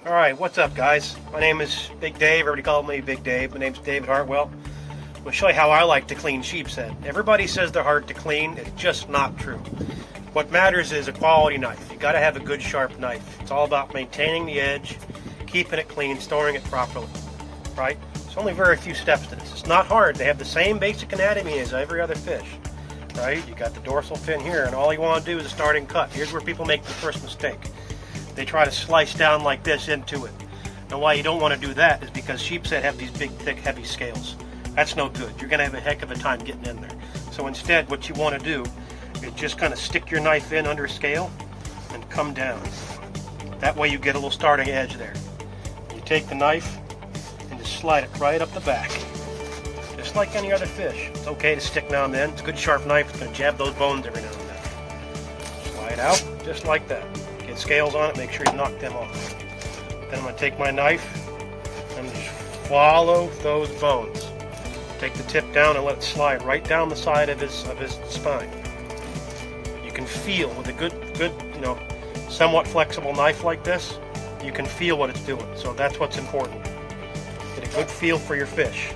Alright, what's up guys? My name is Big Dave, everybody calls me Big Dave. My name's David Hartwell. I'm going to show you how I like to clean sheep's head. Everybody says they're hard to clean, it's just not true. What matters is a quality knife. You got to have a good sharp knife. It's all about maintaining the edge, keeping it clean, storing it properly. Right? There's only very few steps to this. It's not hard. They have the same basic anatomy as every other fish. Right? You got the dorsal fin here, and all you want to do is a starting cut. Here's where people make the first mistake. They try to slice down like this into it. And why you don't want to do that is because sheep's head have these big, thick, heavy scales. That's no good. You're going to have a heck of a time getting in there. So instead, what you want to do is just kind of stick your knife in under a scale and come down. That way you get a little starting edge there. You take the knife and just slide it right up the back. Just like any other fish. It's okay to stick now and then. It's a good sharp knife. It's going to jab those bones every now and then. Slide out just like that. Get scales on it, make sure you knock them off. Then I'm going to take my knife and just follow those bones. Take the tip down and let it slide right down the side of his spine. You can feel with a good, somewhat flexible knife like this, you can feel what it's doing. So that's what's important. Get a good feel for your fish.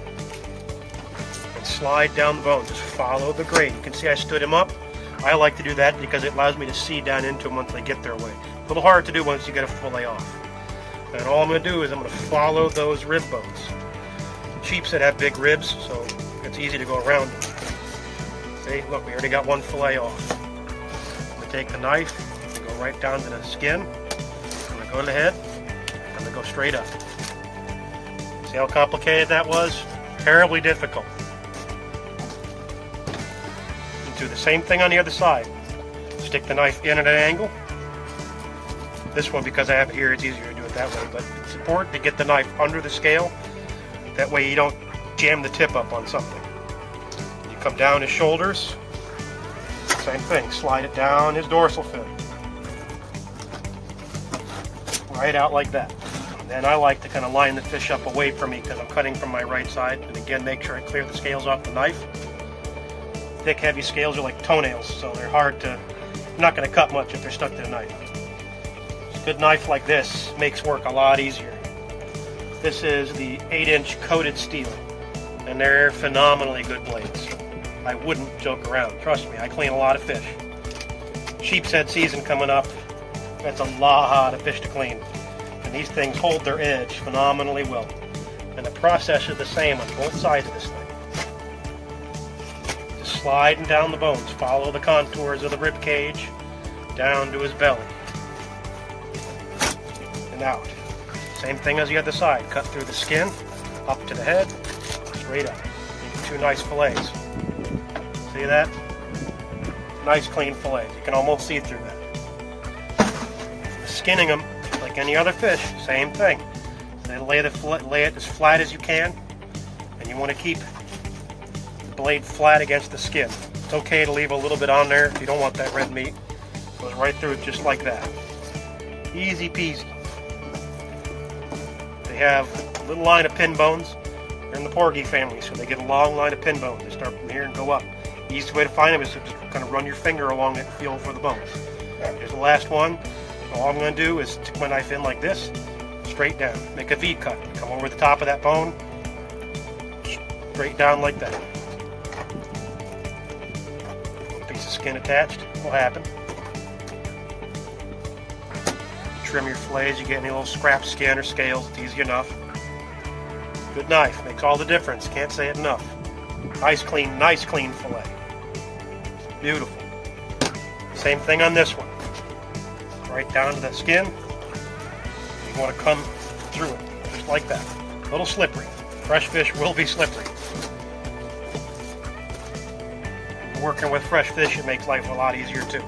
And slide down the bone. Just follow the grade. You can see I stood him up. I like to do that because it allows me to see down into them once they get their way. A little hard to do once you get a fillet off. And all I'm going to do is I'm going to follow those rib bones. Sheep's that have big ribs, so it's easy to go around them. See, look, we already got one fillet off. I'm going to take the knife and go right down to the skin. I'm going to go to the head. I'm going to go straight up. See how complicated that was? Terribly difficult. Do the same thing on the other side. Stick the knife in at an angle. This one, because I have it here, it's easier to do it that way, but it's important to get the knife under the scale. That way you don't jam the tip up on something. You come down his shoulders. Same thing. Slide it down his dorsal fin. Right out like that. And then I like to kind of line the fish up away from me because I'm cutting from my right side. And again, make sure I clear the scales off the knife. Thick, heavy scales are like toenails, so they're hard to, you're not going to cut much if they're stuck to the knife. A good knife like this makes work a lot easier. This is the 8-inch coated steel, and they're phenomenally good blades. I wouldn't joke around. Trust me, I clean a lot of fish. Sheep's head season coming up, that's a lot of fish to clean. And these things hold their edge phenomenally well. And the process is the same on both sides of this thing. Sliding down the bones, follow the contours of the rib cage down to his belly and out. Same thing as the other side. Cut through the skin, up to the head, straight up. You get two nice fillets. See that? Nice clean fillets. You can almost see through that. Skinning them like any other fish, same thing. So lay it as flat as you can, and you want to keep blade flat against the skin. It's okay to leave a little bit on there if you don't want that red meat. Goes right through it just like that. Easy peasy. They have a little line of pin bones. They're in the porgy family, so they get a long line of pin bones. They start from here and go up. The easiest way to find them is to just kind of run your finger along it and feel for the bones. Here's the last one. All I'm going to do is stick my knife in like this, straight down. Make a V cut. Come over the top of that bone, straight down like that. Piece of skin attached will happen. Trim your fillets, you get any little scrap skin or scales, it's easy enough. Good knife, makes all the difference, can't say it enough. Nice clean fillet. Beautiful. Same thing on this one. Right down to the skin. You want to come through it, just like that. A little slippery. Fresh fish will be slippery. Working with fresh fish, it makes life a lot easier too.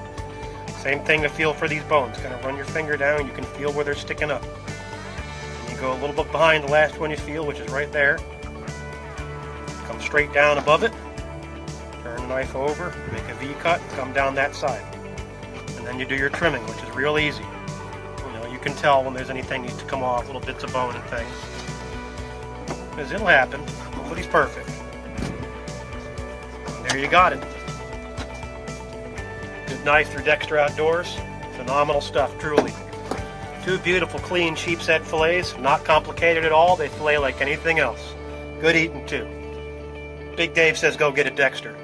Same thing to feel for these bones. Kind of run your finger down, you can feel where they're sticking up. And you go a little bit behind the last one you feel, which is right there. Come straight down above it. Turn the knife over, make a V cut, come down that side. And then you do your trimming, which is real easy. You can tell when there's anything needs to come off, little bits of bone and things. Because it'll happen. Nobody's perfect. And there you got it. Good knife through Dexter Outdoors. Phenomenal stuff, truly. Two beautiful, clean sheepshead fillets. Not complicated at all. They fillet like anything else. Good eating, too. Big Dave says go get a Dexter.